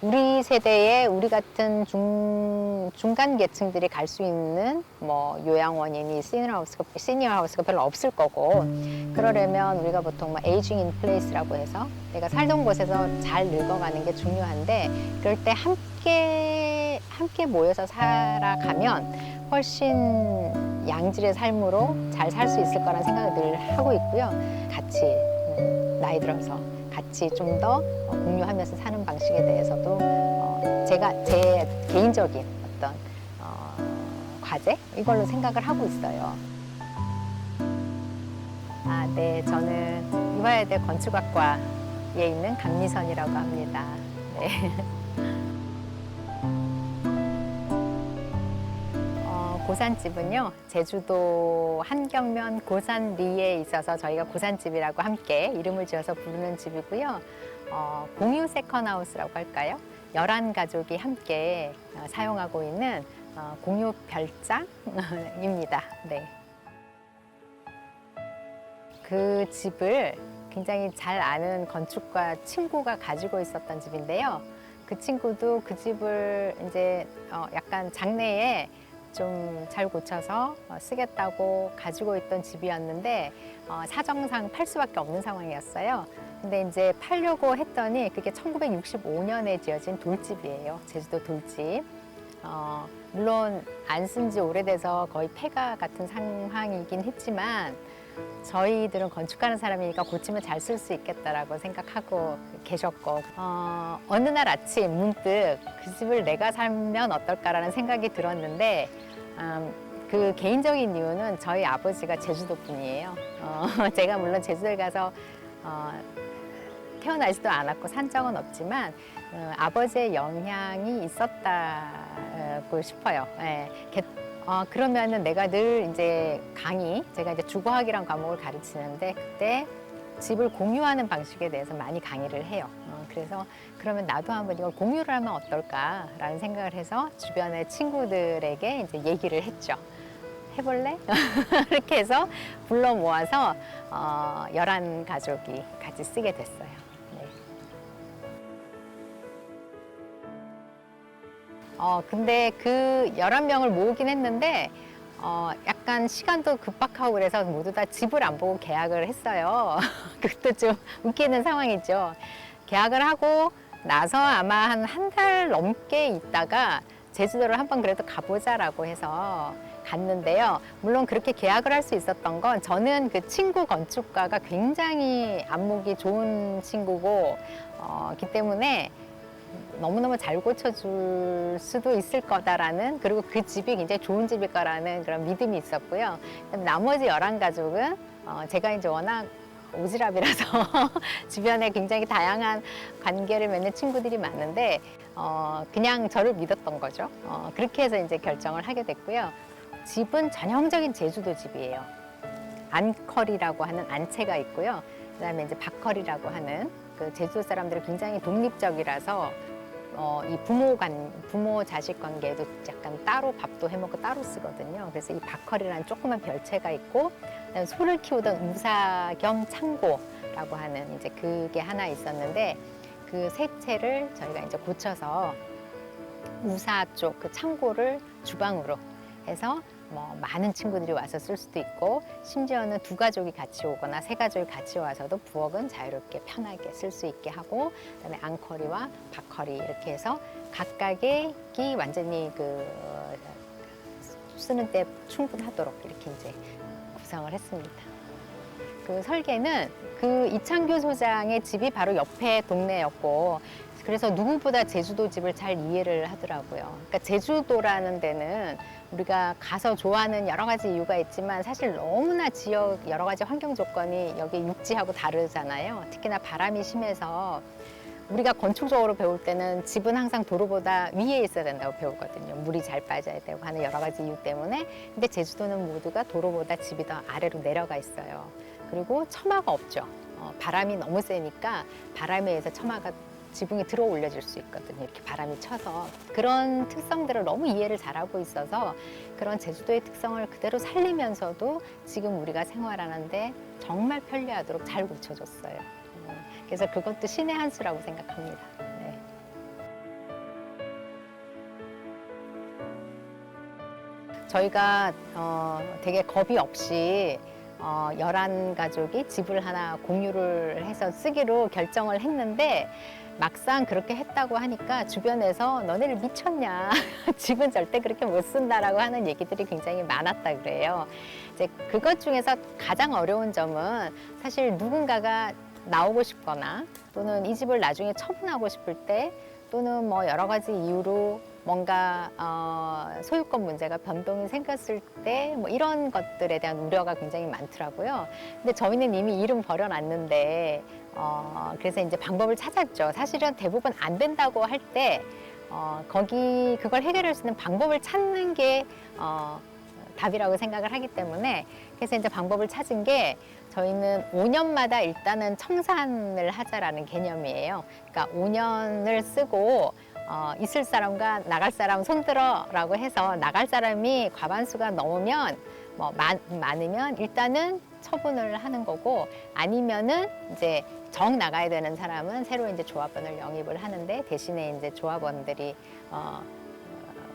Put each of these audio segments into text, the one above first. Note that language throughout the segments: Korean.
우리 세대에 우리 같은 중간 계층들이 갈 수 있는 뭐 요양원이니 시니어 하우스가 별로 없을 거고, 그러려면 우리가 보통 뭐 에이징 인 플레이스라고 해서 내가 살던 곳에서 잘 늙어가는 게 중요한데, 그럴 때 함께 모여서 살아가면 훨씬 양질의 삶으로 잘 살 수 있을 거라는 생각을 늘 하고 있고요. 같이 나이 들어서 같이 좀 더 공유하면서 사는 방식에 대해서도 제가 제 개인적인 어떤 과제 이걸로 생각을 하고 있어요. 아, 네, 저는 이화여대 건축학과에 있는 강미선이라고 합니다. 네. 고산집은요, 제주도 한경면 고산리에 있어서 저희가 고산집이라고 함께 이름을 지어서 부르는 집이고요. 공유 세컨하우스라고 할까요? 11가족이 함께 사용하고 있는 공유 별장입니다. 네. 그 집을 굉장히 잘 아는 건축가 친구가 가지고 있었던 집인데요. 그 친구도 그 집을 이제 약간 장래에 좀 잘 고쳐서 쓰겠다고 가지고 있던 집이었는데 사정상 팔 수밖에 없는 상황이었어요. 근데 이제 팔려고 했더니 그게 1965년에 지어진 돌집이에요. 제주도 돌집. 물론 안 쓴 지 오래돼서 거의 폐가 같은 상황이긴 했지만 저희들은 건축하는 사람이니까 고치면 잘 쓸 수 있겠다라고 생각하고 계셨고, 어느 날 아침 문득 그 집을 내가 살면 어떨까라는 생각이 들었는데, 그 개인적인 이유는 저희 아버지가 제주도 분이에요. 제가 물론 제주도에 가서 태어나지도 않았고 산 적은 없지만 아버지의 영향이 있었다고 싶어요. 예. 그러면은 내가 늘 이제 제가 이제 주거학이란 과목을 가르치는데 그때 집을 공유하는 방식에 대해서 많이 강의를 해요. 그래서 그러면 나도 한번 이걸 공유를 하면 어떨까라는 생각을 해서 주변의 친구들에게 이제 얘기를 했죠. 해볼래? 이렇게 해서 불러 모아서 11가족이 같이 쓰게 됐어요. 네. 근데 그 11명을 모으긴 했는데 약간 시간도 급박하고 그래서 모두 다 집을 안 보고 계약을 했어요. 그것도 좀 웃기는 상황이죠. 계약을 하고 나서 아마 한 달 넘게 있다가 제주도를 한번 그래도 가보자라고 해서 갔는데요. 물론 그렇게 계약을 할 수 있었던 건 저는 그 친구 건축가가 굉장히 안목이 좋은 친구고 기 때문에 너무너무 잘 고쳐줄 수도 있을 거다라는, 그리고 그 집이 굉장히 좋은 집일 거라는 그런 믿음이 있었고요. 나머지 11가족은 제가 이제 워낙 오지랖이라서 주변에 굉장히 다양한 관계를 맺는 친구들이 많은데 그냥 저를 믿었던 거죠. 그렇게 해서 이제 결정을 하게 됐고요. 집은 전형적인 제주도 집이에요. 안컬이라고 하는 안채가 있고요. 그다음에 이제 박컬이라고 하는, 그 제주도 사람들이 굉장히 독립적이라서 이 부모 자식 관계에도 약간 따로 밥도 해 먹고 따로 쓰거든요. 그래서 이 박컬이라는 조그만 별채가 있고, 그다음에 소를 키우던 우사 겸 창고라고 하는 이제 그게 하나 있었는데, 그 세 채를 저희가 이제 고쳐서 우사 쪽 그 창고를 주방으로 해서 뭐 많은 친구들이 와서 쓸 수도 있고, 심지어는 2가족이 같이 오거나 3가족이 같이 와서도 부엌은 자유롭게 편하게 쓸 수 있게 하고, 그다음에 앙커리와 박커리 이렇게 해서 각각의 기 완전히 그 쓰는 때 충분하도록 이렇게 이제 구성을 했습니다. 그 설계는 그 이창규 소장의 집이 바로 옆에 동네였고, 그래서 누구보다 제주도 집을 잘 이해를 하더라고요. 그러니까 제주도라는 데는 우리가 가서 좋아하는 여러 가지 이유가 있지만 사실 너무나 지역 여러 가지 환경 조건이 여기 육지하고 다르잖아요. 특히나 바람이 심해서 우리가 건축적으로 배울 때는 집은 항상 도로보다 위에 있어야 된다고 배우거든요. 물이 잘 빠져야 되고 하는 여러 가지 이유 때문에. 근데 제주도는 모두가 도로보다 집이 더 아래로 내려가 있어요. 그리고 처마가 없죠. 바람이 너무 세니까 바람에 의해서 처마가 지붕이 들어 올려질 수 있거든요. 이렇게 바람이 쳐서. 그런 특성들을 너무 이해를 잘하고 있어서 그런 제주도의 특성을 그대로 살리면서도 지금 우리가 생활하는데 정말 편리하도록 잘 고쳐줬어요. 그래서 그것도 신의 한 수라고 생각합니다. 네. 저희가 되게 겁이 없이 11가족이 집을 하나 공유를 해서 쓰기로 결정을 했는데 막상 그렇게 했다고 하니까 주변에서 너네를 미쳤냐. 집은 절대 그렇게 못 쓴다라고 하는 얘기들이 굉장히 많았다 그래요. 이제 그것 중에서 가장 어려운 점은 사실 누군가가 나오고 싶거나 또는 이 집을 나중에 처분하고 싶을 때 또는 뭐 여러 가지 이유로 뭔가 소유권 문제가 변동이 생겼을 때 뭐 이런 것들에 대한 우려가 굉장히 많더라고요. 근데 저희는 이미 이름 버려놨는데 그래서 이제 방법을 찾았죠. 사실은 대부분 안 된다고 할 때 거기 그걸 해결할 수 있는 방법을 찾는 게 답이라고 생각을 하기 때문에 그래서 이제 방법을 찾은 게 저희는 5년마다 일단은 청산을 하자라는 개념이에요. 그러니까 5년을 쓰고 있을 사람과 나갈 사람 손들어라고 해서 나갈 사람이 과반수가 넘으면 뭐 많으면 일단은 처분을 하는 거고 아니면은 이제 정 나가야 되는 사람은 새로 이제 조합원을 영입을 하는데 대신에 이제 조합원들이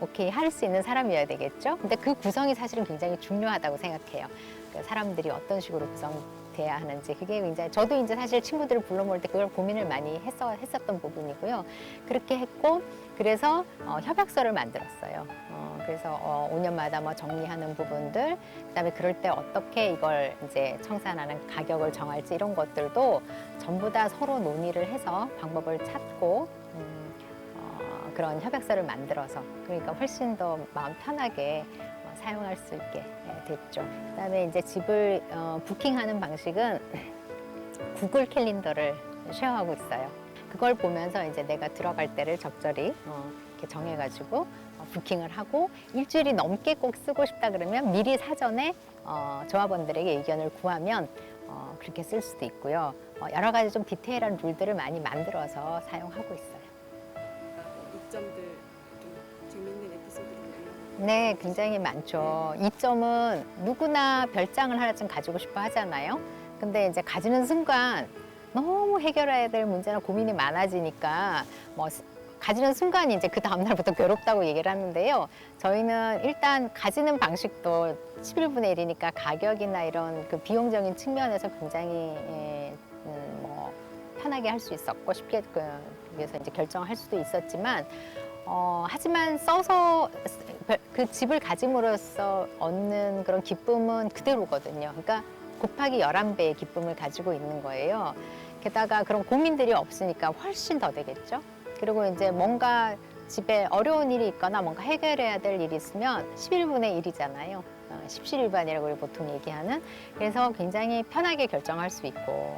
오케이 할 수 있는 사람이어야 되겠죠. 근데 그 구성이 사실은 굉장히 중요하다고 생각해요. 그러니까 사람들이 어떤 식으로 구성돼야 하는지 그게 굉장히 저도 이제 사실 친구들을 불러 모을 때 그걸 고민을 많이 했었던 부분이고요. 그렇게 했고 그래서 협약서를 만들었어요. 그래서 5년마다 뭐 정리하는 부분들, 그다음에 그럴 때 어떻게 이걸 이제 청산하는 가격을 정할지 이런 것들도 전부 다 서로 논의를 해서 방법을 찾고 그런 협약서를 만들어서 그러니까 훨씬 더 마음 편하게 사용할 수 있게 됐죠. 그다음에 이제 집을 부킹하는 방식은 구글 캘린더를 쉐어하고 있어요. 그걸 보면서 이제 내가 들어갈 때를 적절히 이렇게 정해가지고 부킹을 하고 일주일이 넘게 꼭 쓰고 싶다 그러면 미리 사전에 조합원들에게 의견을 구하면 그렇게 쓸 수도 있고요. 여러 가지 좀 디테일한 룰들을 많이 만들어서 사용하고 있어요. 이점들 좀 재밌는 에피소드를 네, 굉장히 많죠. 이점은 누구나 별장을 하나쯤 가지고 싶어 하잖아요. 근데 이제 가지는 순간 너무 해결해야 될 문제나 고민이 많아지니까 뭐 가지는 순간 이제 그 다음날부터 괴롭다고 얘기를 하는데요. 저희는 일단 가지는 방식도 11분의 1이니까 가격이나 이런 그 비용적인 측면에서 굉장히 뭐 편하게 할 수 있었고 쉽게 그래서 이제 결정할 수도 있었지만 하지만 써서 그 집을 가짐으로써 얻는 그런 기쁨은 그대로거든요. 그러니까 곱하기 11배의 기쁨을 가지고 있는 거예요. 게다가 그런 고민들이 없으니까 훨씬 더 되겠죠. 그리고 이제 뭔가 집에 어려운 일이 있거나 뭔가 해결해야 될 일이 있으면 11분의 1이잖아요. 십시일반이라고 우리 보통 얘기하는. 그래서 굉장히 편하게 결정할 수 있고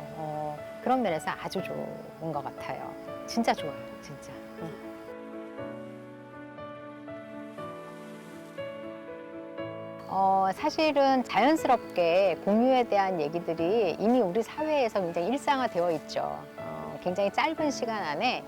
그런 면에서 아주 좋은 것 같아요. 진짜 좋아요, 진짜. 사실은 자연스럽게 공유에 대한 얘기들이 이미 우리 사회에서 굉장히 일상화되어 있죠. 굉장히 짧은 시간 안에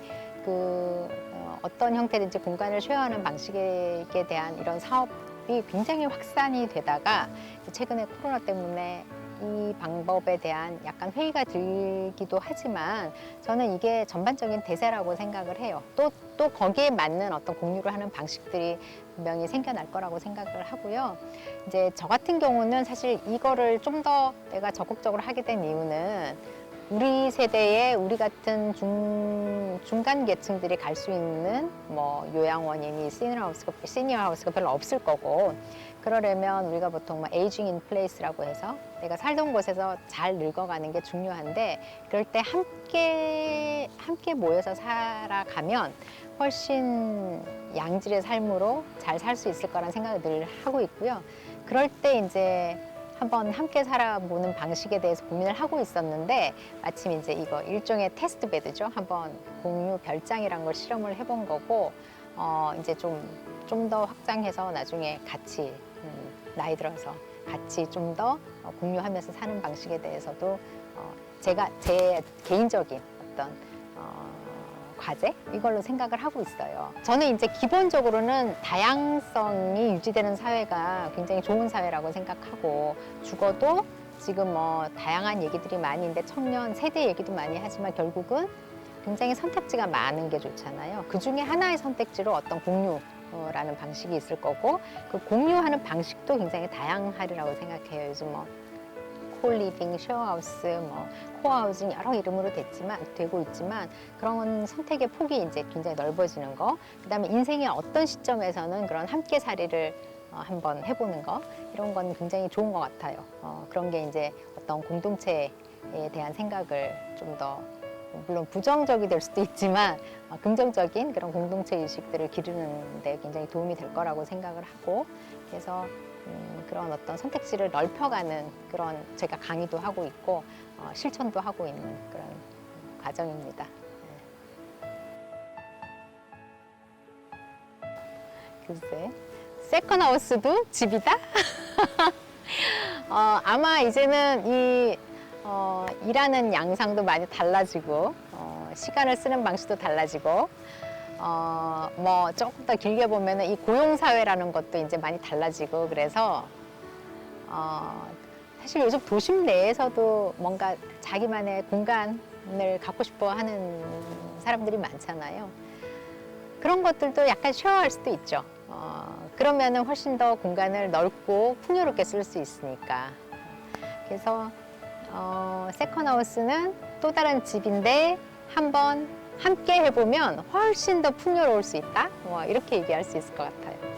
어떤 형태든지 공간을 쉐어하는 방식에 대한 이런 사업이 굉장히 확산이 되다가 최근에 코로나 때문에 이 방법에 대한 약간 회의가 들기도 하지만 저는 이게 전반적인 대세라고 생각을 해요. 또 거기에 맞는 어떤 공유를 하는 방식들이 분명히 생겨날 거라고 생각을 하고요. 이제 저 같은 경우는 사실 이거를 좀 더 내가 적극적으로 하게 된 이유는 우리 세대에 우리 같은 중간 계층들이 갈 수 있는 뭐 요양원이니 시니어 하우스가 별로 없을 거고 그러려면 우리가 보통 뭐 에이징 인 플레이스라고 해서 내가 살던 곳에서 잘 늙어가는 게 중요한데 그럴 때 함께 모여서 살아가면 훨씬 양질의 삶으로 잘 살 수 있을 거라는 생각을 늘 하고 있고요. 그럴 때 이제 한번 함께 살아보는 방식에 대해서 고민을 하고 있었는데 마침 이제 이거 일종의 테스트 베드죠. 한번 공유 별장이란 걸 실험을 해본 거고 이제 좀 더 확장해서 나중에 같이 나이 들어서 같이 좀 더 공유하면서 사는 방식에 대해서도 제 개인적인 어떤 과제 이걸로 생각을 하고 있어요. 저는 이제 기본적으로는 다양성이 유지되는 사회가 굉장히 좋은 사회라고 생각하고 죽어도 지금 뭐 다양한 얘기들이 많이 있는데 청년 세대 얘기도 많이 하지만 결국은 굉장히 선택지가 많은 게 좋잖아요. 그 중에 하나의 선택지로 어떤 공유 라는 방식이 있을 거고 그 공유하는 방식도 굉장히 다양하리라고 생각해요. 요즘 뭐 콜리빙, 쉐어하우스, 뭐 코하우징 여러 이름으로 되고 있지만 그런 선택의 폭이 이제 굉장히 넓어지는 거. 그다음에 인생의 어떤 시점에서는 그런 함께 살이를 한번 해보는 거 이런 건 굉장히 좋은 것 같아요. 그런 게 이제 어떤 공동체에 대한 생각을 좀 더 물론 부정적이 될 수도 있지만 긍정적인 그런 공동체 의식들을 기르는 데 굉장히 도움이 될 거라고 생각을 하고 그래서 그런 어떤 선택지를 넓혀가는 그런 제가 강의도 하고 있고 실천도 하고 있는 그런 과정입니다. 글쎄, 세컨하우스도 집이다? 아마 이제는 이 일하는 양상도 많이 달라지고 시간을 쓰는 방식도 달라지고 뭐 조금 더 길게 보면은 이 고용사회라는 것도 이제 많이 달라지고 그래서 사실 요즘 도심 내에서도 뭔가 자기만의 공간을 갖고 싶어 하는 사람들이 많잖아요. 그런 것들도 약간 쉐어할 수도 있죠. 그러면은 훨씬 더 공간을 넓고 풍요롭게 쓸 수 있으니까. 그래서 세컨하우스는 또 다른 집인데 한번 함께 해보면 훨씬 더 풍요로울 수 있다. 뭐 이렇게 얘기할 수 있을 것 같아요.